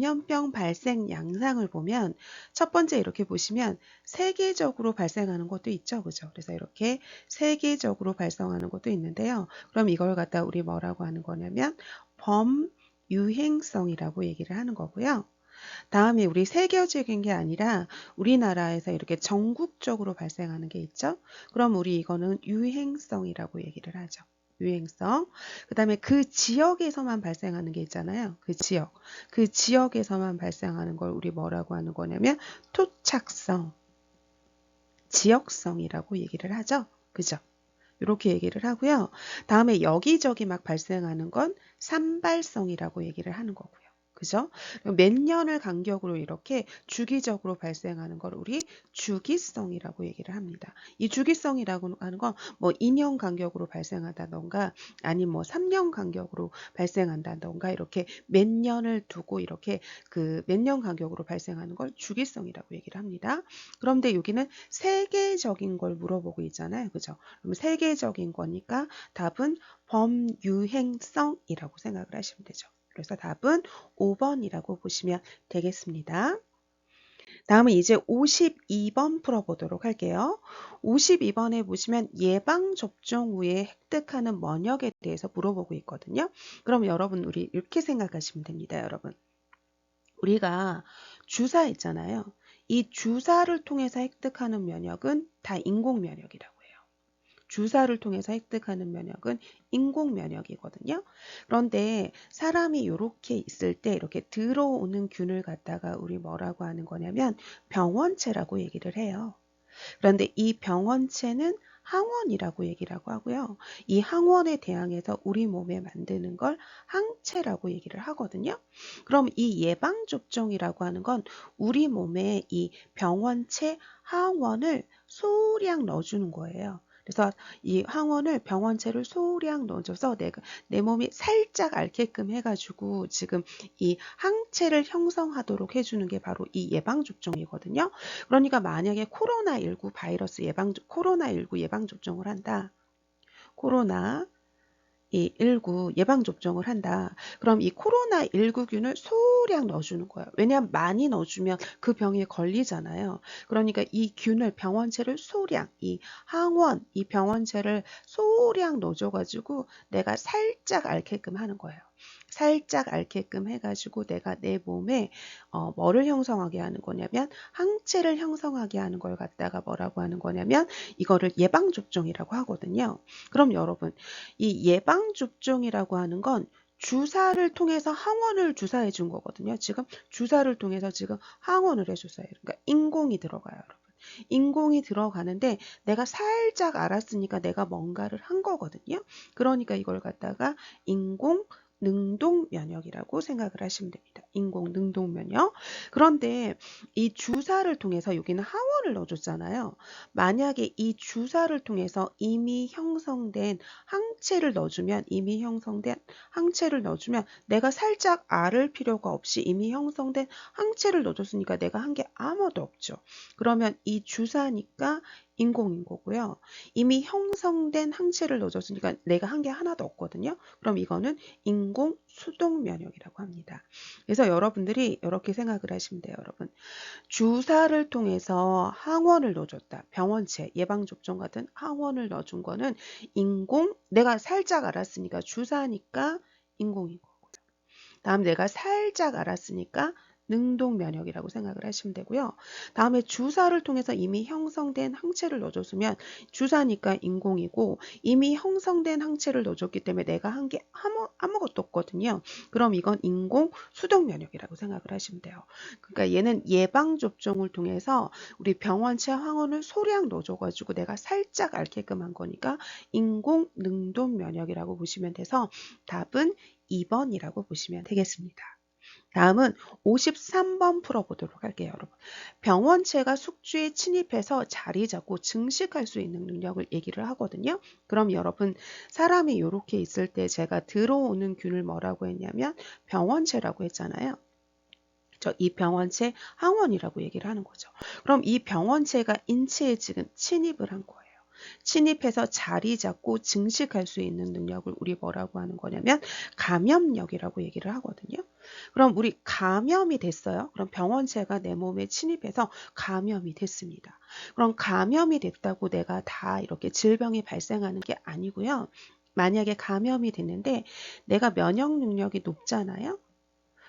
전염병 발생 양상을 보면 첫 번째 이렇게 보시면 세계적으로 발생하는 것도 있죠. 그죠? 그래서 이렇게 세계적으로 발생하는 것도 있는데요. 그럼 이걸 갖다 우리 뭐라고 하는 거냐면 범유행성이라고 얘기를 하는 거고요. 다음에 우리 세계적인 게 아니라 우리나라에서 이렇게 전국적으로 발생하는 게 있죠. 그럼 우리 이거는 유행성이라고 얘기를 하죠. 유행성. 그 다음에 그 지역에서만 발생하는 게 있잖아요. 그 지역. 그 지역에서만 발생하는 걸 우리 뭐라고 하는 거냐면 토착성, 지역성이라고 얘기를 하죠. 그죠? 이렇게 얘기를 하고요. 다음에 여기저기 막 발생하는 건 산발성이라고 얘기를 하는 거고요. 그죠? 몇 년을 간격으로 이렇게 주기적으로 발생하는 걸 우리 주기성이라고 얘기를 합니다. 이 주기성이라고 하는 건 뭐 2년 간격으로 발생한다던가 아니면 뭐 3년 간격으로 발생한다던가 이렇게 몇 년을 두고 이렇게 그 몇 년 간격으로 발생하는 걸 주기성이라고 얘기를 합니다. 그런데 여기는 세계적인 걸 물어보고 있잖아요. 그죠? 그럼 세계적인 거니까 답은 범유행성이라고 생각을 하시면 되죠. 그래서 답은 5번이라고 보시면 되겠습니다. 다음은 이제 52번 풀어보도록 할게요. 52번에 보시면 예방접종 후에 획득하는 면역에 대해서 물어보고 있거든요. 그럼 여러분 우리 이렇게 생각하시면 됩니다. 여러분. 우리가 주사 있잖아요. 이 주사를 통해서 획득하는 면역은 다 인공 면역이라고 해요. 주사를 통해서 획득하는 면역은 인공 면역이거든요. 그런데 사람이 이렇게 있을 때 이렇게 들어오는 균을 갖다가 우리 뭐라고 하는 거냐면 병원체라고 얘기를 해요. 그런데 이 병원체는 항원이라고 얘기를 하고요. 이 항원에 대항해서 우리 몸에 만드는 걸 항체라고 얘기를 하거든요. 그럼 이 예방접종이라고 하는 건 우리 몸에 이 병원체 항원을 소량 넣어주는 거예요. 그래서 이 항원을 병원체를 소량 넣어줘서 내 몸이 살짝 앓게끔 해가지고 지금 이 항체를 형성하도록 해주는 게 바로 이 예방접종이거든요. 그러니까 만약에 코로나19 예방접종을 한다. 코로나19 예방접종을 한다. 그럼 이 코로나19균을 소량 넣어주는 거예요. 왜냐하면 많이 넣어주면 그 병에 걸리잖아요. 그러니까 이 균을 병원체를 소량, 이 항원, 이 병원체를 소량 넣어줘가지고 내가 살짝 앓게끔 하는 거예요. 살짝 앓게끔 해가지고 내가 내 몸에 뭐를 형성하게 하는 거냐면 항체를 형성하게 하는 걸 갖다가 뭐라고 하는 거냐면 이거를 예방접종이라고 하거든요. 그럼 여러분 이 예방접종이라고 하는 건 주사를 통해서 항원을 주사해 준 거거든요. 지금 주사를 통해서 지금 항원을 해줬어요. 그러니까 인공이 들어가요, 여러분. 인공이 들어가는데 내가 살짝 알았으니까 내가 뭔가를 한 거거든요. 그러니까 이걸 갖다가 인공 능동 면역이라고 생각을 하시면 됩니다. 인공 능동 면역. 그런데 이 주사를 통해서 여기는 항원을 넣어줬잖아요. 만약에 이 주사를 통해서 이미 형성된 항체를 넣어주면 내가 살짝 앓을 필요가 없이 이미 형성된 항체를 넣어줬으니까 내가 한 게 아무것도 없죠. 그러면 이 주사니까 인공인 거고요. 이미 형성된 항체를 넣어줬으니까 내가 한 게 하나도 없거든요. 그럼 이거는 인공 수동 면역이라고 합니다. 그래서 여러분들이 이렇게 생각을 하시면 돼요, 여러분. 주사를 통해서 항원을 넣어줬다. 병원체, 예방접종 같은 항원을 넣어준 거는 내가 살짝 알았으니까 주사니까 인공인 거고요. 다음 내가 살짝 알았으니까 능동 면역이라고 생각을 하시면 되고요. 다음에 주사를 통해서 이미 형성된 항체를 넣어줬으면 주사니까 인공이고 이미 형성된 항체를 넣어줬기 때문에 내가 한 게 아무것도 없거든요. 그럼 이건 인공 수동 면역이라고 생각을 하시면 돼요. 그러니까 얘는 예방접종을 통해서 우리 병원체 항원을 소량 넣어줘가지고 내가 살짝 앓게끔 한 거니까 인공 능동 면역이라고 보시면 돼서 답은 2번이라고 보시면 되겠습니다. 다음은 53번 풀어보도록 할게요, 여러분. 병원체가 숙주에 침입해서 자리 잡고 증식할 수 있는 능력을 얘기를 하거든요. 그럼 여러분, 사람이 이렇게 있을 때 제가 들어오는 균을 뭐라고 했냐면 병원체라고 했잖아요. 이 병원체 항원이라고 얘기를 하는 거죠. 그럼 이 병원체가 인체에 지금 침입을 한 거예요. 침입해서 자리 잡고 증식할 수 있는 능력을 우리 뭐라고 하는 거냐면 감염력이라고 얘기를 하거든요. 그럼 우리 감염이 됐어요. 그럼 병원체가 내 몸에 침입해서 감염이 됐습니다. 그럼 감염이 됐다고 내가 다 이렇게 질병이 발생하는 게 아니고요. 만약에 감염이 됐는데 내가 면역 능력이 높잖아요.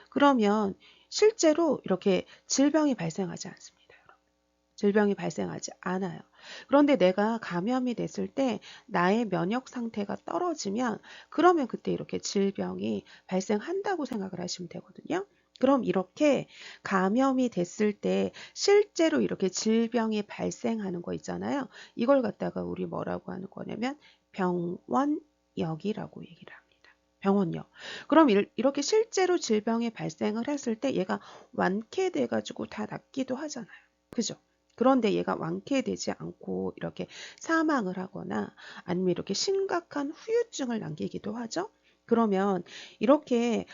그러면 실제로 이렇게 질병이 발생하지 않습니다. 질병이 발생하지 않아요. 그런데 내가 감염이 됐을 때 나의 면역 상태가 떨어지면 그러면 그때 이렇게 질병이 발생한다고 생각을 하시면 되거든요. 그럼 이렇게 감염이 됐을 때 실제로 이렇게 질병이 발생하는 거 있잖아요. 이걸 갖다가 우리 뭐라고 하는 거냐면 병원역이라고 얘기를 합니다. 병원역. 그럼 이렇게 실제로 질병이 발생을 했을 때 얘가 완쾌돼 가지고 다 낫기도 하잖아요. 그죠? 그런데 얘가 완쾌되지 않고 이렇게 사망을 하거나 아니면 이렇게 심각한 후유증을 남기기도 하죠. 그러면 이렇게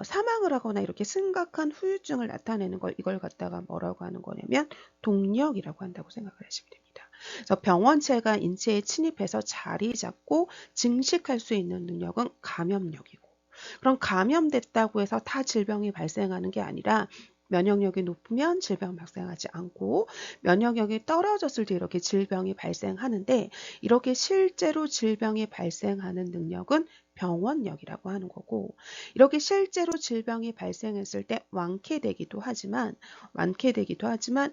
사망을 하거나 이렇게 심각한 후유증을 나타내는 걸 이걸 갖다가 뭐라고 하는 거냐면 동력이라고 한다고 생각을 하시면 됩니다. 그래서 병원체가 인체에 침입해서 자리 잡고 증식할 수 있는 능력은 감염력이고, 그럼 감염됐다고 해서 다 질병이 발생하는 게 아니라 면역력이 높으면 질병 발생하지 않고 면역력이 떨어졌을 때 이렇게 질병이 발생하는데 이렇게 실제로 질병이 발생하는 능력은 병원력이라고 하는 거고, 이렇게 실제로 질병이 발생했을 때 완쾌되기도 하지만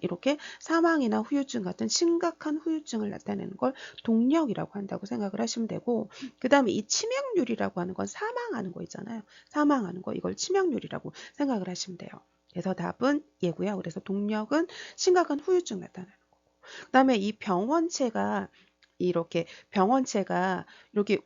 이렇게 사망이나 후유증 같은 심각한 후유증을 나타내는 걸 동력이라고 한다고 생각을 하시면 되고, 그 다음에 이 치명률이라고 하는 건 사망하는 거 있잖아요. 사망하는 거 이걸 치명률이라고 생각을 하시면 돼요. 그래서 답은 얘고요. 그래서 동력은 심각한 후유증 나타나는 거고. 그다음에 이 병원체가 이렇게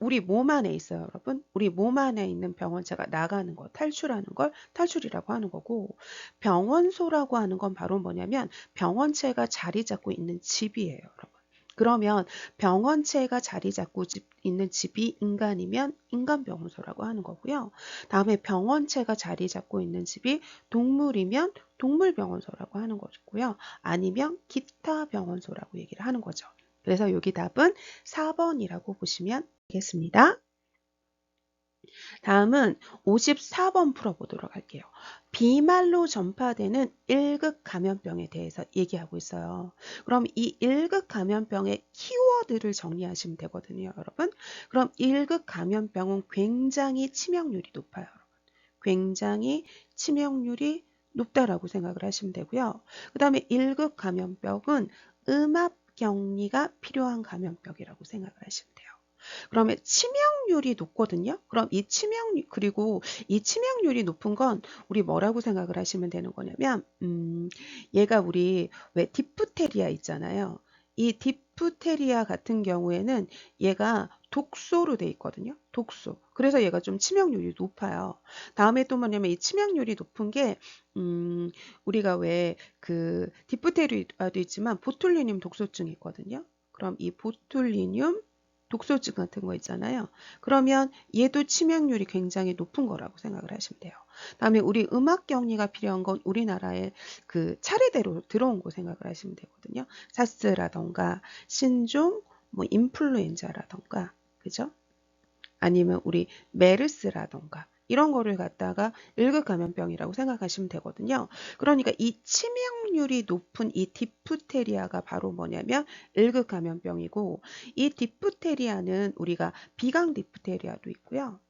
우리 몸 안에 있어요, 여러분. 우리 몸 안에 있는 병원체가 나가는 거, 탈출하는 걸 탈출이라고 하는 거고, 병원소라고 하는 건 바로 뭐냐면 병원체가 자리 잡고 있는 집이에요, 여러분. 그러면 병원체가 자리 잡고 있는 집이 인간이면 인간병원소라고 하는 거고요. 다음에 병원체가 자리 잡고 있는 집이 동물이면 동물병원소라고 하는 거고요. 아니면 기타 병원소라고 얘기를 하는 거죠. 그래서 여기 답은 4번이라고 보시면 되겠습니다. 다음은 54번 풀어보도록 할게요. 비말로 전파되는 1급 감염병에 대해서 얘기하고 있어요. 그럼 이 1급 감염병의 키워드를 정리하시면 되거든요, 여러분. 그럼 1급 감염병은 굉장히 치명률이 높아요, 여러분. 굉장히 치명률이 높다라고 생각을 하시면 되고요. 그 다음에 1급 감염병은 음압격리가 필요한 감염병이라고 생각을 하시면 돼요. 그러면 치명률이 높거든요. 그럼 그리고 이 치명률이 높은 건 우리 뭐라고 생각을 하시면 되는 거냐면, 얘가 우리 왜 디프테리아 있잖아요. 이 디프테리아 같은 경우에는 얘가 독소로 돼 있거든요. 독소. 그래서 얘가 좀 치명률이 높아요. 다음에 또 뭐냐면 이 치명률이 높은 게, 우리가 왜 그 디프테리아도 있지만 보툴리늄 독소증이 있거든요. 그럼 이 보툴리늄 독소증 같은 거 있잖아요. 그러면 얘도 치명률이 굉장히 높은 거라고 생각을 하시면 돼요. 다음에 우리 음압격리가 필요한 건 우리나라에 그 차례대로 들어온 거 생각을 하시면 되거든요. 사스라던가 신종, 뭐 인플루엔자라던가, 그죠? 아니면 우리 메르스라던가 이런 거를 갖다가 1급 감염병이라고 생각하시면 되거든요. 그러니까 이 치명률이 높은 이 디프테리아가 바로 뭐냐면 1급 감염병이고, 이 디프테리아는 우리가 비강 디프테리아도 있고요.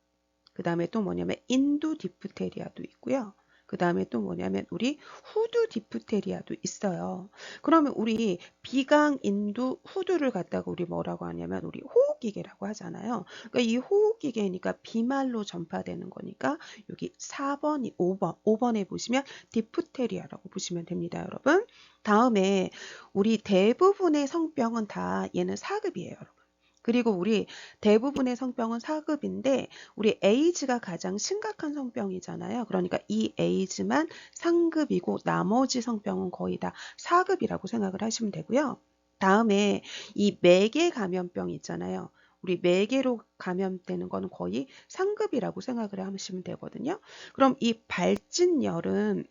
그 다음에 또 뭐냐면 인두 디프테리아도 있고요. 그 다음에 또 뭐냐면 우리 후두 디프테리아도 있어요. 그러면 우리 비강, 인두, 후두를 갖다가 우리 뭐라고 하냐면 우리 호흡기계라고 하잖아요. 그러니까 이 호흡기계니까 비말로 전파되는 거니까 여기 4번이 5번에 보시면 디프테리아라고 보시면 됩니다, 여러분. 다음에 우리 대부분의 성병은 다 얘는 4급이에요, 여러분. 그리고 우리 대부분의 성병은 4급인데 우리 에이즈가 가장 심각한 성병이잖아요. 그러니까 이 에이즈만 3급이고 나머지 성병은 거의 다 4급이라고 생각을 하시면 되고요. 다음에 이 매개 감염병 있잖아요. 우리 매개로 감염되는 거는 거의 상급이라고 생각을 하시면 되거든요. 그럼 이 발진열은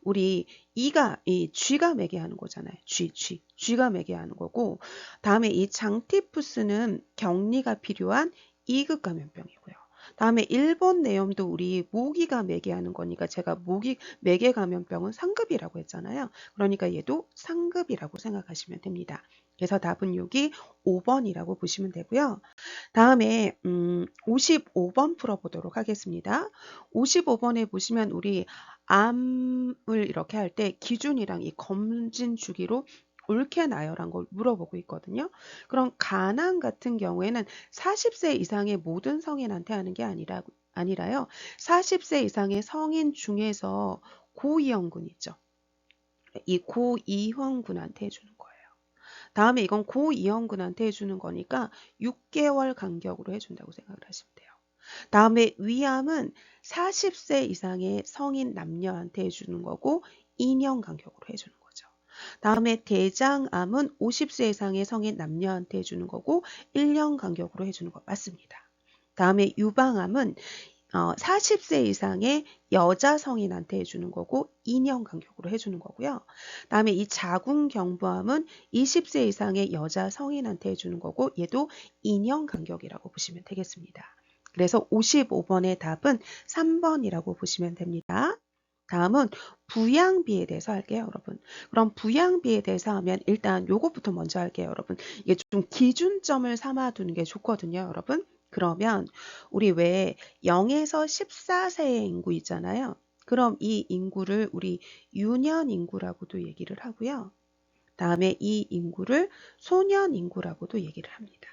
우리 이 쥐가 매개하는 거잖아요. 쥐가 매개하는 거고, 다음에 이 장티푸스는 격리가 필요한 2급 감염병이고요. 다음에 일본 내염도 우리 모기가 매개하는 거니까 제가 모기 매개 감염병은 상급이라고 했잖아요. 그러니까 얘도 상급이라고 생각하시면 됩니다. 그래서 답은 여기 5번이라고 보시면 되고요. 다음에 55번 풀어보도록 하겠습니다. 55번에 보시면 우리 암을 이렇게 할 때 기준이랑 이 검진 주기로 옳게 나열한 걸 물어보고 있거든요. 그럼 간암 같은 경우에는 40세 이상의 모든 성인한테 하는 게 아니라요. 40세 이상의 성인 중에서 고위험군 있죠. 이 고위험군한테 해주는 거예요. 다음에 이건 고위험군한테 해주는 거니까 6개월 간격으로 해준다고 생각을 하시면 돼요. 다음에 위암은 40세 이상의 성인 남녀한테 해주는 거고 2년 간격으로 해주는 거죠. 다음에 대장암은 50세 이상의 성인 남녀한테 해주는 거고 1년 간격으로 해주는 거 맞습니다. 다음에 유방암은 40세 이상의 여자 성인한테 해주는 거고 2년 간격으로 해주는 거고요. 다음에 이 자궁경부암은 20세 이상의 여자 성인한테 해주는 거고 얘도 2년 간격이라고 보시면 되겠습니다. 그래서 55번의 답은 3번이라고 보시면 됩니다. 다음은 부양비에 대해서 할게요, 여러분. 그럼 부양비에 대해서 하면 일단 요것부터 먼저 할게요, 여러분. 이게 좀 기준점을 삼아두는 게 좋거든요, 여러분. 그러면 우리 왜 0에서 14세의 인구 있잖아요. 그럼 이 인구를 우리 유년 인구라고도 얘기를 하고요. 다음에 이 인구를 소년 인구라고도 얘기를 합니다.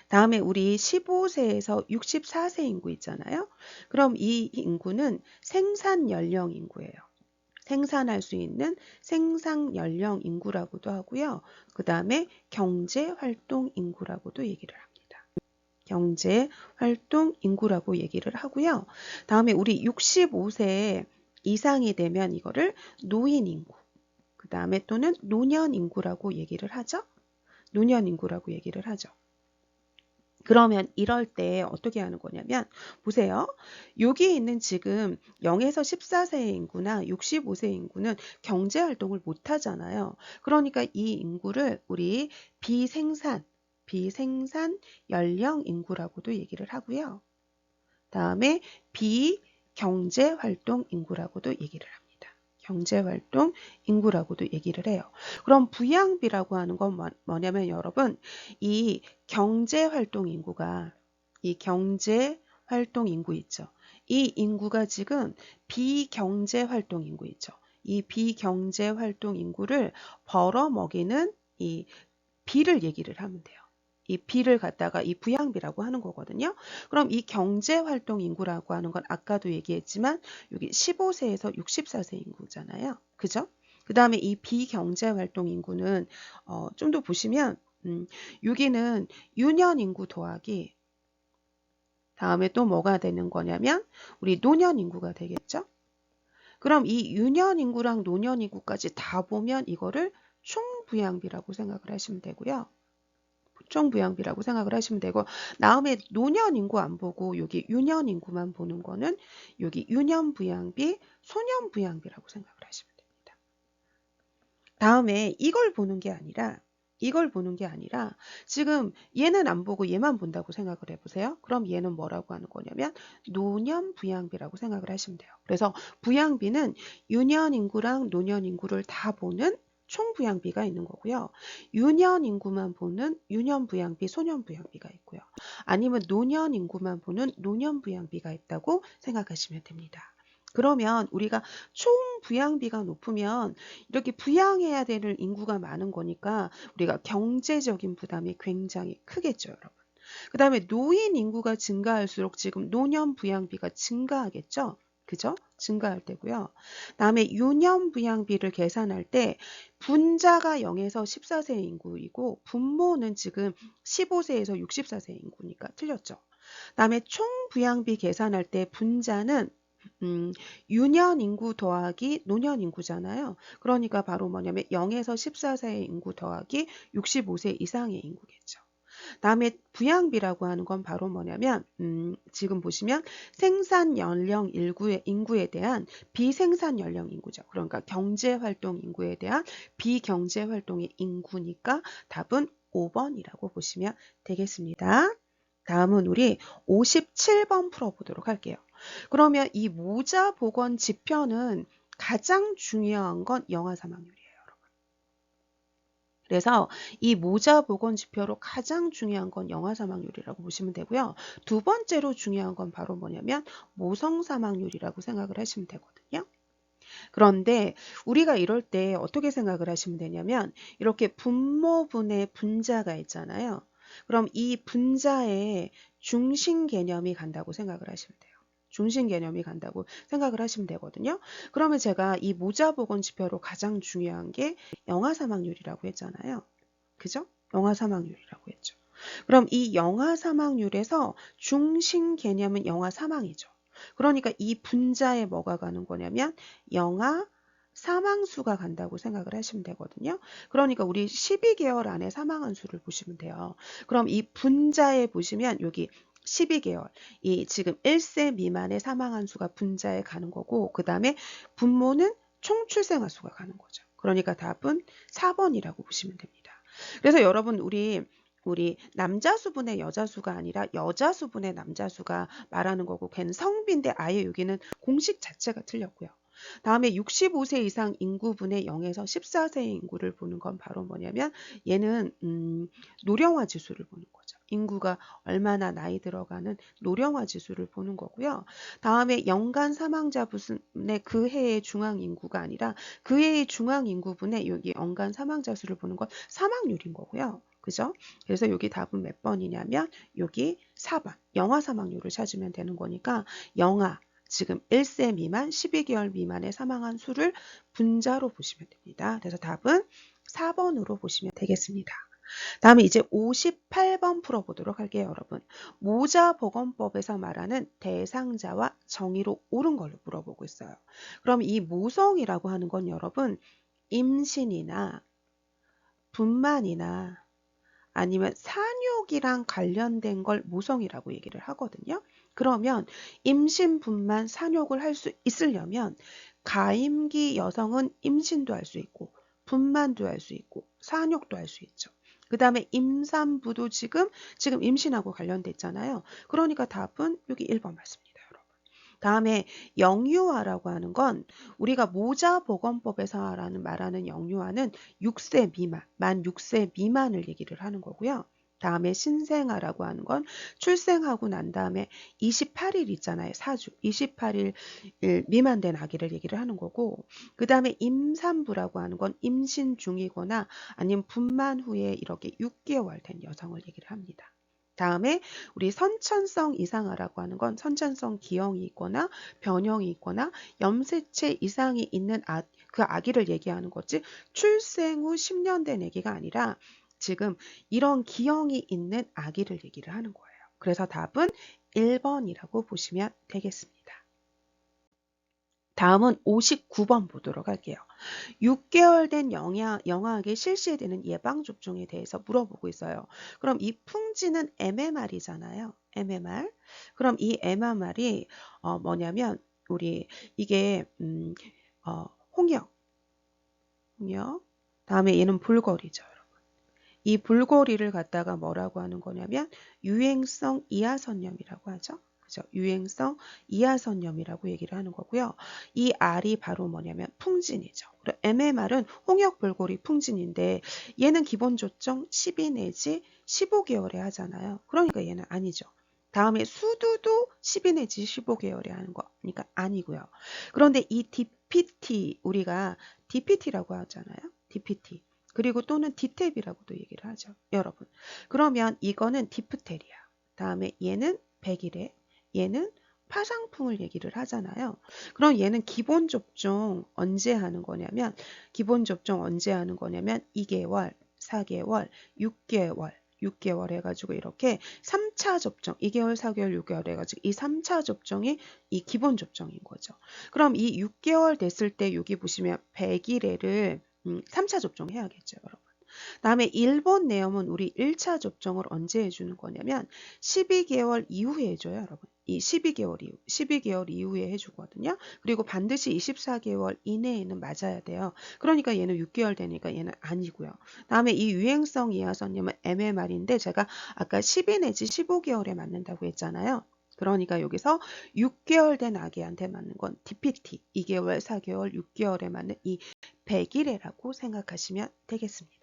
다음에 우리 15세에서 64세 인구 있잖아요. 그럼 이 인구는 생산 연령 인구예요. 생산할 수 있는 생산 연령 인구라고도 하고요. 그 다음에 경제 활동 인구라고도 얘기를 합니다. 경제 활동 인구라고 얘기를 하고요. 다음에 우리 65세 이상이 되면 이거를 노인 인구, 그 다음에 또는 노년 인구라고 얘기를 하죠. 노년 인구라고 얘기를 하죠. 그러면 이럴 때 어떻게 하는 거냐면 보세요. 여기 있는 지금 0에서 14세 인구나 65세 인구는 경제 활동을 못 하잖아요. 그러니까 이 인구를 우리 비생산 연령 인구라고도 얘기를 하고요. 다음에 비경제활동 인구라고도 얘기를 합니다. 경제활동 인구라고도 얘기를 해요. 그럼 부양비라고 하는 건 뭐냐면 여러분 이 경제활동 인구가 이 경제활동 인구 있죠. 이 인구가 지금 비경제활동 인구 있죠. 이 비경제활동 인구를 벌어먹이는 이 비를 얘기를 하면 돼요. 이 비를 갖다가 이 부양비라고 하는 거거든요. 그럼 이 경제활동 인구라고 하는 건 아까도 얘기했지만 여기 15세에서 64세 인구잖아요. 그죠? 그 다음에 이 비경제활동 인구는 좀 더 보시면 여기는 유년 인구 더하기 다음에 또 뭐가 되는 거냐면 우리 노년 인구가 되겠죠? 그럼 이 유년 인구랑 노년 인구까지 다 보면 이거를 총부양비라고 생각을 하시면 되고요. 총부양비라고 생각을 하시면 되고 다음에 노년 인구 안 보고 여기 유년 인구만 보는 거는 여기 유년 부양비, 소년 부양비라고 생각을 하시면 됩니다. 다음에 이걸 보는 게 아니라 지금 얘는 안 보고 얘만 본다고 생각을 해보세요. 그럼 얘는 뭐라고 하는 거냐면 노년 부양비라고 생각을 하시면 돼요. 그래서 부양비는 유년 인구랑 노년 인구를 다 보는 총부양비가 있는 거고요. 유년 인구만 보는 유년 부양비, 소년 부양비가 있고요. 아니면 노년 인구만 보는 노년 부양비가 있다고 생각하시면 됩니다. 그러면 우리가 총 부양비가 높으면 이렇게 부양해야 되는 인구가 많은 거니까 우리가 경제적인 부담이 굉장히 크겠죠, 여러분. 그 다음에 노인 인구가 증가할수록 지금 노년 부양비가 증가하겠죠? 그죠? 증가할 때고요. 다음에 유년 부양비를 계산할 때 분자가 0에서 14세 인구이고 분모는 지금 15세에서 64세 인구니까 틀렸죠. 다음에 총 부양비 계산할 때 분자는 유년 인구 더하기 노년 인구잖아요. 그러니까 바로 뭐냐면 0에서 14세의 인구 더하기 65세 이상의 인구겠죠. 다음에 부양비라고 하는 건 바로 뭐냐면 지금 보시면 생산 연령 인구에 대한 비생산 연령 인구죠. 그러니까 경제활동 인구에 대한 비경제활동의 인구니까 답은 5번이라고 보시면 되겠습니다. 다음은 우리 57번 풀어보도록 할게요. 그러면 이 모자 보건 지표는 가장 중요한 건 영아 사망률이에요. 그래서 이 모자 보건 지표로 가장 중요한 건 영아 사망률이라고 보시면 되고요. 두 번째로 중요한 건 바로 뭐냐면 모성 사망률이라고 생각을 하시면 되거든요. 그런데 우리가 이럴 때 어떻게 생각을 하시면 되냐면 이렇게 분모분의 분자가 있잖아요. 그럼 이 분자에 중심 개념이 간다고 생각을 하시면 돼요. 중심 개념이 간다고 생각을 하시면 되거든요. 그러면 제가 이 모자 보건 지표로 가장 중요한 게 영아 사망률이라고 했잖아요. 그죠? 영아 사망률이라고 했죠. 그럼 이 영아 사망률에서 중심 개념은 영아 사망이죠. 그러니까 이 분자에 뭐가 가는 거냐면 영아 사망수가 간다고 생각을 하시면 되거든요. 그러니까 우리 12개월 안에 사망한 수를 보시면 돼요. 그럼 이 분자에 보시면 여기 12개월, 이 지금 1세 미만의 사망한 수가 분자에 가는 거고 그 다음에 분모는 총출생아 수가 가는 거죠. 그러니까 답은 4번이라고 보시면 됩니다. 그래서 여러분 우리 남자 수분의 여자 수가 아니라 여자 수분의 남자 수가 말하는 거고 걔는 성비인데 아예 여기는 공식 자체가 틀렸고요. 다음에 65세 이상 인구분의 0에서 14세 인구를 보는 건 바로 뭐냐면 얘는 노령화 지수를 보는 거죠. 인구가 얼마나 나이 들어가는 노령화 지수를 보는 거고요. 다음에 연간 사망자 분의 그 해의 중앙 인구가 아니라 그 해의 중앙 인구분의 여기 연간 사망자 수를 보는 건 사망률인 거고요. 그죠? 그래서 여기 답은 몇 번이냐면 여기 4번 영아 사망률을 찾으면 되는 거니까 영아 지금 1세 미만 12개월 미만에 사망한 수를 분자로 보시면 됩니다. 그래서 답은 4번으로 보시면 되겠습니다. 다음에 이제 58번 풀어보도록 할게요, 여러분. 모자보건법에서 말하는 대상자와 정의로 옳은 걸로 물어보고 있어요. 그럼 이 모성이라고 하는 건 여러분 임신이나 분만이나 아니면 산욕이랑 관련된 걸 모성이라고 얘기를 하거든요. 그러면 임신, 분만, 산욕을 할 수 있으려면 가임기 여성은 임신도 할 수 있고 분만도 할 수 있고 산욕도 할 수 있죠. 그 다음에 임산부도 지금 임신하고 관련됐잖아요. 그러니까 답은 여기 1번 맞습니다. 다음에 영유아라고 하는 건 우리가 모자보건법에서 말하는 영유아는 6세 미만, 만 6세 미만을 얘기를 하는 거고요. 다음에 신생아라고 하는 건 출생하고 난 다음에 28일 있잖아요. 사주. 28일 미만된 아기를 얘기를 하는 거고 그 다음에 임산부라고 하는 건 임신 중이거나 아니면 분만 후에 이렇게 6개월 된 여성을 얘기를 합니다. 다음에 우리 선천성 이상아라고 하는 건 선천성 기형이 있거나 변형이 있거나 염색체 이상이 있는 그 아기를 얘기하는 거지 출생 후 10년 된 아기가 아니라 지금 이런 기형이 있는 아기를 얘기를 하는 거예요. 그래서 답은 1번이라고 보시면 되겠습니다. 다음은 59번 보도록 할게요. 6개월 된 영아에게 실시되는 예방접종에 대해서 물어보고 있어요. 그럼 이 풍지는 MMR이잖아요. MMR. 그럼 이 MMR이 뭐냐면 우리 이게 홍역. 다음에 얘는 불거리죠. 이 불거리를 갖다가 뭐라고 하는 거냐면 유행성 이하선염이라고 하죠. 그죠? 유행성 이하선염이라고 얘기를 하는 거고요. 이 R이 바로 뭐냐면 풍진이죠. 그리고 MMR은 홍역불고리 풍진인데 얘는 기본 조정 12 내지 15개월에 하잖아요. 그러니까 얘는 아니죠. 다음에 수두도 12 내지 15개월에 하는 거. 그러니까 아니고요. 그런데 이 DPT 우리가 DPT라고 하잖아요. DPT. 그리고 또는 디탭이라고도 얘기를 하죠. 여러분. 그러면 이거는 디프테리아. 다음에 얘는 백일에, 얘는 파상풍을 얘기를 하잖아요. 그럼 얘는 기본 접종 언제 하는 거냐면 2개월, 4개월, 6개월 해가지고 이렇게 3차 접종, 2개월, 4개월, 6개월 해가지고 이 3차 접종이 이 기본 접종인 거죠. 그럼 이 6개월 됐을 때 여기 보시면 100일에를 3차 접종해야겠죠, 여러분. 다음에 일본 내염은 우리 1차 접종을 언제 해주는 거냐면 12개월 이후에 해줘요, 여러분. 이 12개월 이후에 해주거든요. 그리고 반드시 24개월 이내에는 맞아야 돼요. 그러니까 얘는 6개월 되니까 얘는 아니고요. 다음에 이 유행성 이하선염은 MMR인데 제가 아까 12 내지 15개월에 맞는다고 했잖아요. 그러니까 여기서 6개월 된 아기한테 맞는 건 DPT, 2개월, 4개월, 6개월에 맞는 이 100일이라고 생각하시면 되겠습니다.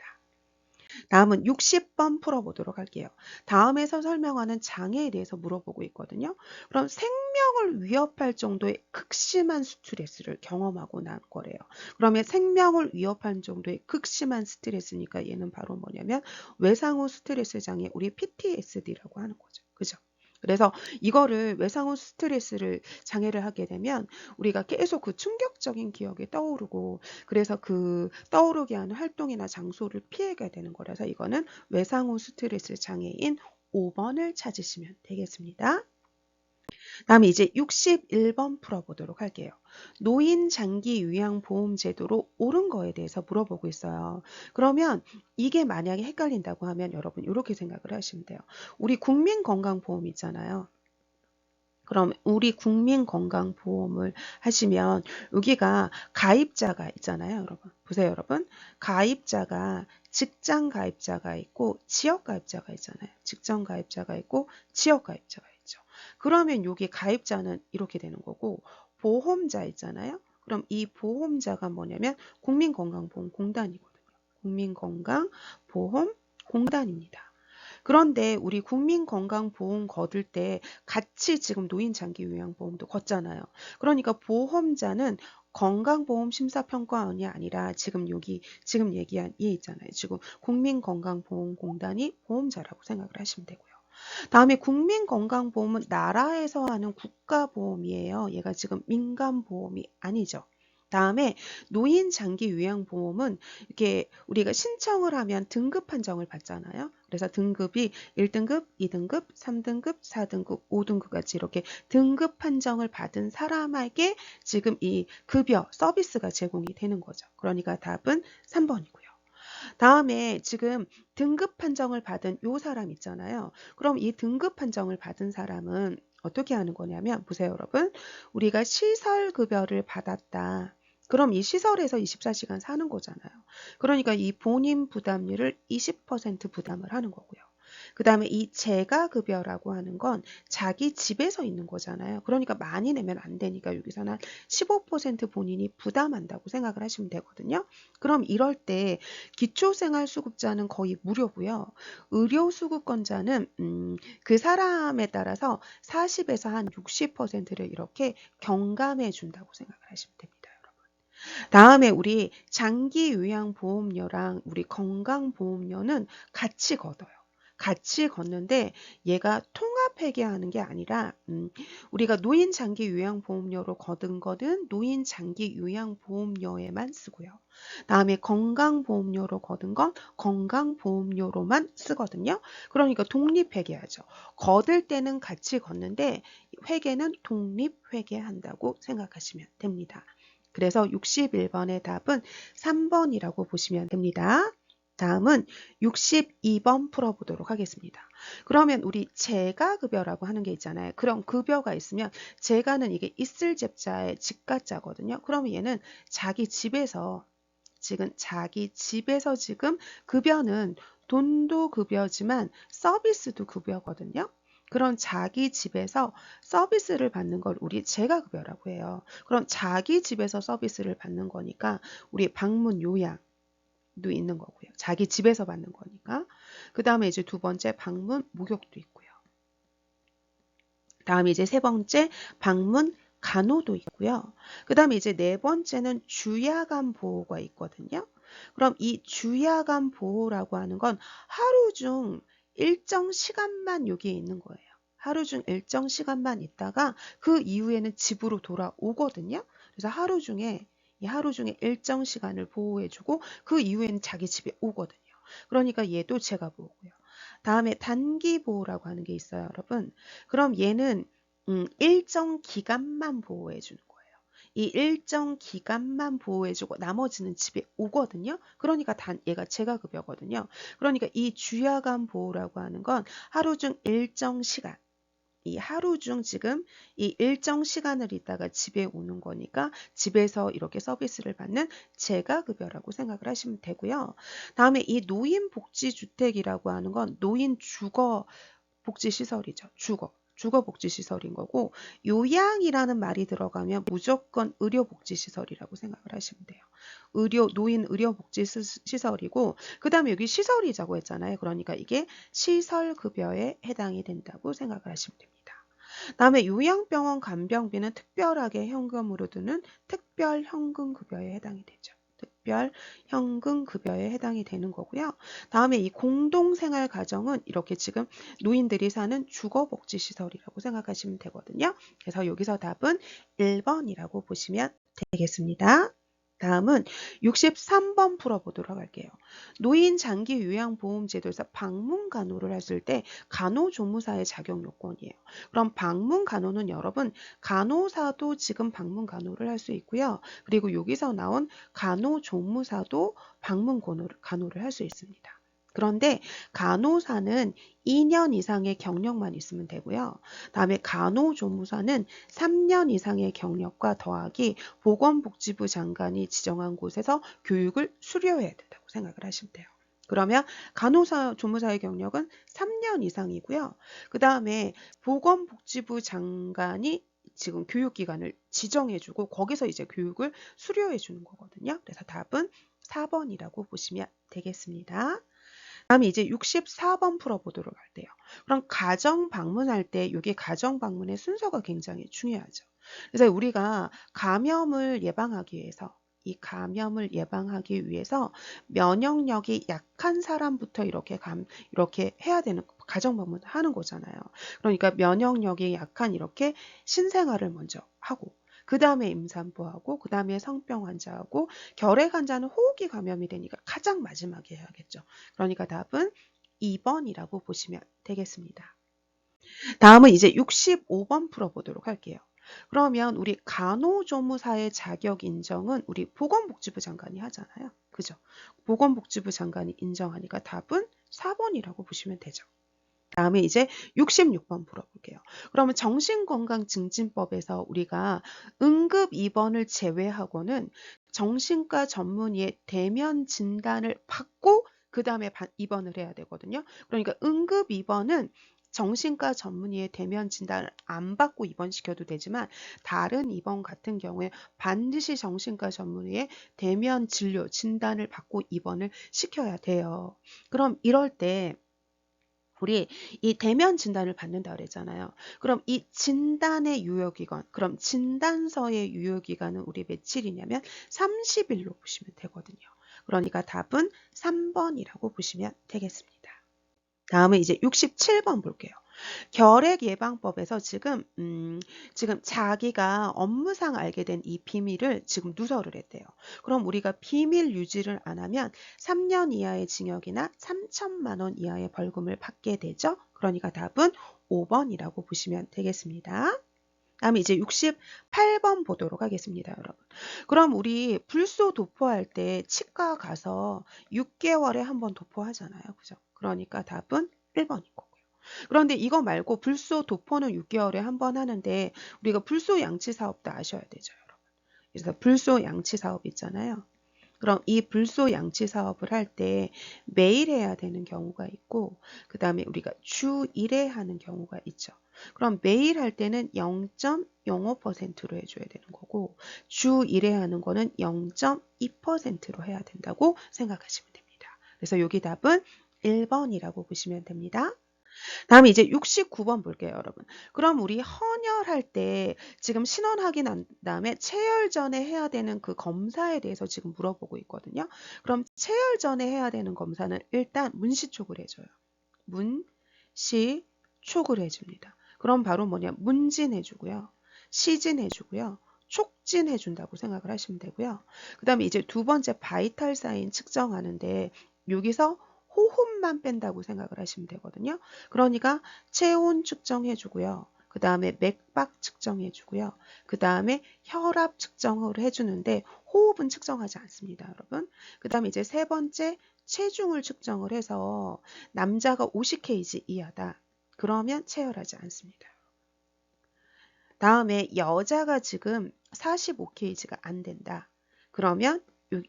다음은 60번 풀어보도록 할게요. 다음에서 설명하는 장애에 대해서 물어보고 있거든요. 그럼 생명을 위협할 정도의 극심한 스트레스를 경험하고 난 거래요. 그러면 생명을 위협한 정도의 극심한 스트레스니까 얘는 바로 뭐냐면 외상후 스트레스 장애, 우리 PTSD라고 하는 거죠. 그죠? 그래서 이거를 외상후 스트레스를 장애를 하게 되면 우리가 계속 그 충격적인 기억이 떠오르고 그래서 그 떠오르게 하는 활동이나 장소를 피해가야 되는 거라서 이거는 외상후 스트레스 장애인 5번을 찾으시면 되겠습니다. 다음에 이제 61번 풀어보도록 할게요. 노인 장기 요양 보험 제도로 옳은 거에 대해서 물어보고 있어요. 그러면 이게 만약에 헷갈린다고 하면 여러분 이렇게 생각을 하시면 돼요. 우리 국민건강보험 있잖아요. 그럼 우리 국민건강보험을 하시면 여기가 가입자가 있잖아요, 여러분. 보세요, 여러분. 가입자가 직장 가입자가 있고 지역 가입자가 있잖아요. 직장 가입자가 있고 지역 가입자가 있죠. 그러면 여기 가입자는 이렇게 되는 거고 보험자 있잖아요. 그럼 이 보험자가 뭐냐면 국민건강보험공단이거든요. 국민건강보험공단입니다. 그런데 우리 국민건강보험 거둘 때 같이 지금 노인장기요양보험도 걷잖아요. 그러니까 보험자는 건강보험심사평가원이 아니라 지금 여기 지금 얘기한 얘 있잖아요. 지금 국민건강보험공단이 보험자라고 생각을 하시면 되고요. 다음에 국민건강보험은 나라에서 하는 국가보험이에요. 얘가 지금 민간보험이 아니죠. 다음에 노인장기요양보험은 이렇게 우리가 신청을 하면 등급 판정을 받잖아요. 그래서 등급이 1등급, 2등급, 3등급, 4등급, 5등급 같이 이렇게 등급 판정을 받은 사람에게 지금 이 급여, 서비스가 제공이 되는 거죠. 그러니까 답은 3번이고요. 다음에 지금 등급 판정을 받은 요 사람 있잖아요. 그럼 이 등급 판정을 받은 사람은 어떻게 하는 거냐면 보세요, 여러분. 우리가 시설급여를 받았다. 그럼 이 시설에서 24시간 사는 거잖아요. 그러니까 이 본인 부담률을 20% 부담을 하는 거고요. 그 다음에 이 재가급여라고 하는 건 자기 집에서 있는 거잖아요. 그러니까 많이 내면 안 되니까 여기서는 15% 본인이 부담한다고 생각을 하시면 되거든요. 그럼 이럴 때 기초생활수급자는 거의 무료고요. 의료수급권자는 그 사람에 따라서 40에서 한 60%를 이렇게 경감해 준다고 생각을 하시면 됩니다. 다음에 우리 장기요양보험료랑 우리 건강보험료는 같이 걷어요. 같이 걷는데 얘가 통합회계하는 게 아니라 우리가 노인장기요양보험료로 거둔 거는 노인장기요양보험료에만 쓰고요. 다음에 건강보험료로 거둔 건 건강보험료로만 쓰거든요. 그러니까 독립회계하죠. 거둘 때는 같이 걷는데 회계는 독립회계한다고 생각하시면 됩니다. 그래서 61번의 답은 3번이라고 보시면 됩니다. 다음은 62번 풀어보도록 하겠습니다. 그러면 우리 재가급여라고 하는 게 있잖아요. 그럼 급여가 있으면 재가는 이게 있을 잽자의 직가자거든요. 그러면 얘는 자기 집에서 지금 급여는 돈도 급여지만 서비스도 급여거든요. 그럼 자기 집에서 서비스를 받는 걸 우리 재가급여라고 해요. 그럼 자기 집에서 서비스를 받는 거니까 우리 방문 요양도 있는 거고요. 자기 집에서 받는 거니까. 그 다음에 이제 두 번째 방문 목욕도 있고요. 다음에 이제 세 번째 방문 간호도 있고요. 그 다음에 이제 네 번째는 주야간 보호가 있거든요. 그럼 이 주야간 보호라고 하는 건 하루 중 일정 시간만 여기에 있는 거예요. 하루 중 일정 시간만 있다가 그 이후에는 집으로 돌아오거든요. 그래서 하루 중에 일정 시간을 보호해주고 그 이후에는 자기 집에 오거든요. 그러니까 얘도 제가 보호고요. 다음에 단기 보호라고 하는 게 있어요, 여러분. 그럼 얘는 일정 기간만 보호해 주는 거예요. 이 일정 기간만 보호해주고 나머지는 집에 오거든요. 그러니까 얘가 재가급여거든요. 그러니까 이 주야간 보호라고 하는 건 하루 중 일정 시간, 이 하루 중 지금 이 일정 시간을 있다가 집에 오는 거니까 집에서 이렇게 서비스를 받는 재가급여라고 생각을 하시면 되고요. 다음에 이 노인복지주택이라고 하는 건 노인 주거 복지시설이죠. 주거복지시설인 거고, 요양이라는 말이 들어가면 무조건 의료복지시설이라고 생각을 하시면 돼요. 노인 의료복지시설이고, 그 다음에 여기 시설이자고 했잖아요. 그러니까 이게 시설급여에 해당이 된다고 생각을 하시면 됩니다. 다음에 요양병원 간병비는 특별하게 현금으로 드는 특별현금급여에 해당이 되죠. 특별 현금 급여에 해당이 되는 거고요. 다음에 이 공동생활가정은 이렇게 지금 노인들이 사는 주거복지시설이라고 생각하시면 되거든요. 그래서 여기서 답은 1번이라고 보시면 되겠습니다. 다음은 63번 풀어보도록 할게요. 노인 장기 요양보험제도에서 방문 간호를 했을 때 간호조무사의 자격 요건이에요. 그럼 방문 간호는 여러분 간호사도 지금 방문 간호를 할 수 있고요. 그리고 여기서 나온 간호조무사도 방문 간호를 할 수 있습니다. 그런데 간호사는 2년 이상의 경력만 있으면 되고요. 다음에 간호조무사는 3년 이상의 경력과 더하기 보건복지부 장관이 지정한 곳에서 교육을 수료해야 된다고 생각을 하시면 돼요. 그러면 간호사, 조무사의 경력은 3년 이상이고요. 그 다음에 보건복지부 장관이 지금 교육기관을 지정해주고 거기서 이제 교육을 수료해주는 거거든요. 그래서 답은 4번이라고 보시면 되겠습니다. 다음에 이제 64번 풀어보도록 할게요. 그럼 가정 방문할 때 이게 가정 방문의 순서가 굉장히 중요하죠. 그래서 우리가 감염을 예방하기 위해서 이 감염을 예방하기 위해서 면역력이 약한 사람부터 이렇게 해야 되는 가정 방문을 하는 거잖아요. 그러니까 면역력이 약한 이렇게 신생아를 먼저 하고 그 다음에 임산부하고 그 다음에 성병 환자하고 결핵 환자는 호흡기 감염이 되니까 가장 마지막에 해야겠죠. 그러니까 답은 2번이라고 보시면 되겠습니다. 다음은 이제 65번 풀어보도록 할게요. 그러면 우리 간호조무사의 자격 인정은 우리 보건복지부 장관이 하잖아요. 그죠? 보건복지부 장관이 인정하니까 답은 4번이라고 보시면 되죠. 다음에 이제 66번 풀어볼게요. 그러면 정신건강증진법에서 우리가 응급 입원을 제외하고는 정신과 전문의의 대면 진단을 받고 그 다음에 입원을 해야 되거든요. 그러니까 응급 입원은 정신과 전문의의 대면 진단을 안 받고 입원시켜도 되지만 다른 입원 같은 경우에 반드시 정신과 전문의의 대면 진료, 진단을 받고 입원을 시켜야 돼요. 그럼 이럴 때 우리 이 대면 진단을 받는다 그랬잖아요. 그럼 이 진단의 유효기간, 그럼 진단서의 유효기간은 우리 며칠이냐면 30일로 보시면 되거든요. 그러니까 답은 3번이라고 보시면 되겠습니다. 다음은 이제 67번 볼게요. 결핵 예방법에서 지금 자기가 업무상 알게 된 이 비밀을 지금 누설을 했대요. 그럼 우리가 비밀 유지를 안 하면 3년 이하의 징역이나 3천만 원 이하의 벌금을 받게 되죠. 그러니까 답은 5번이라고 보시면 되겠습니다. 다음에 이제 68번 보도록 하겠습니다, 여러분. 그럼 우리 불소 도포할 때 치과 가서 6개월에 한 번 도포하잖아요. 그죠? 그러니까 답은 1번인 거고요. 그런데 이거 말고 불소 도포는 6개월에 한 번 하는데 우리가 불소 양치 사업도 아셔야 되죠, 여러분. 그래서 불소 양치 사업 있잖아요. 그럼 이 불소 양치 사업을 할 때 매일 해야 되는 경우가 있고 그 다음에 우리가 주 1회 하는 경우가 있죠. 그럼 매일 할 때는 0.05%로 해줘야 되는 거고 주 1회 하는 거는 0.2%로 해야 된다고 생각하시면 됩니다. 그래서 여기 답은 1번이라고 보시면 됩니다. 다음에 이제 69번 볼게요, 여러분. 그럼 우리 헌혈할 때 지금 신원 확인한 다음에 체열 전에 해야 되는 그 검사에 대해서 지금 물어보고 있거든요. 그럼 체열 전에 해야 되는 검사는 일단 문시촉을 해줘요. 문시촉을 해줍니다. 그럼 바로 뭐냐? 문진해주고요. 시진해주고요. 촉진해준다고 생각을 하시면 되고요. 그 다음에 이제 두 번째 바이탈 사인 측정하는데 여기서 호흡만 뺀다고 생각을 하시면 되거든요. 그러니까 체온 측정해주고요. 그 다음에 맥박 측정해 주고요. 그 다음에 혈압 측정을 해주는데 호흡은 측정하지 않습니다, 여러분. 그 다음에 이제 세 번째 체중을 측정을 해서 남자가 50kg 이하다. 그러면 체열하지 않습니다. 다음에 여자가 지금 45kg가 안 된다. 그러면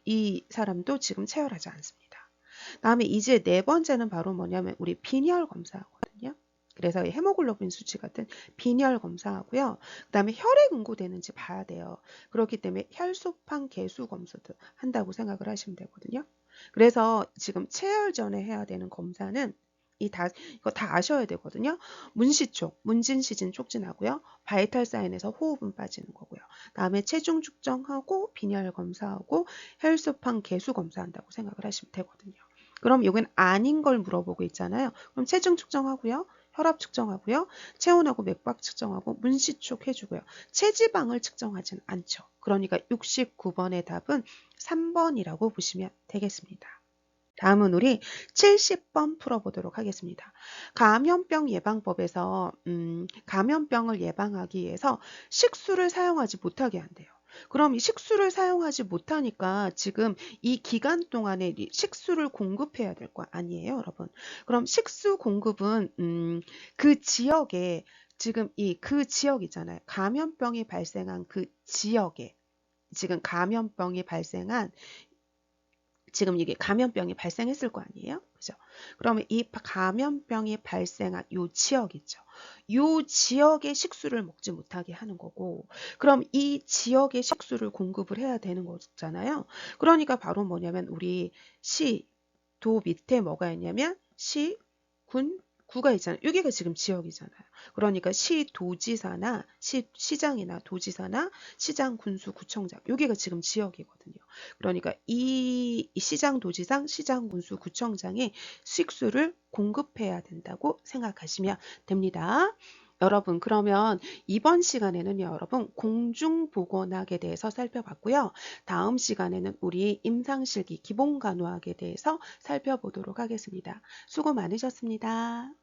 이 사람도 지금 체열하지 않습니다. 다음에 이제 네 번째는 바로 뭐냐면 우리 빈혈 검사하거든요. 그래서 헤모글로빈 수치 같은 빈혈 검사하고요. 그 다음에 혈액 응고되는지 봐야 돼요. 그렇기 때문에 혈소판 개수 검사도 한다고 생각을 하시면 되거든요. 그래서 지금 체열 전에 해야 되는 검사는 이거 다 아셔야 되거든요. 문시촉, 문진시진 촉진하고요. 바이탈 사인에서 호흡은 빠지는 거고요. 다음에 체중 측정하고 빈혈 검사하고 혈소판 개수 검사한다고 생각을 하시면 되거든요. 그럼 여긴 아닌 걸 물어보고 있잖아요. 그럼 체중 측정하고요. 혈압 측정하고요. 체온하고 맥박 측정하고 문시촉 해주고요. 체지방을 측정하진 않죠. 그러니까 69번의 답은 3번이라고 보시면 되겠습니다. 다음은 우리 70번 풀어보도록 하겠습니다. 감염병 예방법에서 감염병을 예방하기 위해서 식수를 사용하지 못하게 한대요. 그럼 이 식수를 사용하지 못하니까 지금 이 기간 동안에 식수를 공급해야 될 거 아니에요, 여러분. 그럼 식수 공급은 그 지역에 지금 그 지역 있잖아요. 감염병이 발생한 그 지역에 지금 이게 감염병이 발생했을 거 아니에요? 그죠? 그러면 이 감염병이 발생한 요 지역 있죠. 요 지역의 식수를 먹지 못하게 하는 거고, 그럼 이 지역의 식수를 공급을 해야 되는 거잖아요. 그러니까 바로 뭐냐면 우리 도 밑에 뭐가 있냐면 구가 있잖아요. 여기가 지금 지역이잖아요. 그러니까 시도지사나 시장이나 도지사나 시장, 군수, 구청장 여기가 지금 지역이거든요. 그러니까 이 시장, 도지상, 시장, 군수, 구청장이 식수를 공급해야 된다고 생각하시면 됩니다. 여러분, 그러면 이번 시간에는 여러분 공중보건학에 대해서 살펴봤고요. 다음 시간에는 우리 임상실기 기본간호학에 대해서 살펴보도록 하겠습니다. 수고 많으셨습니다.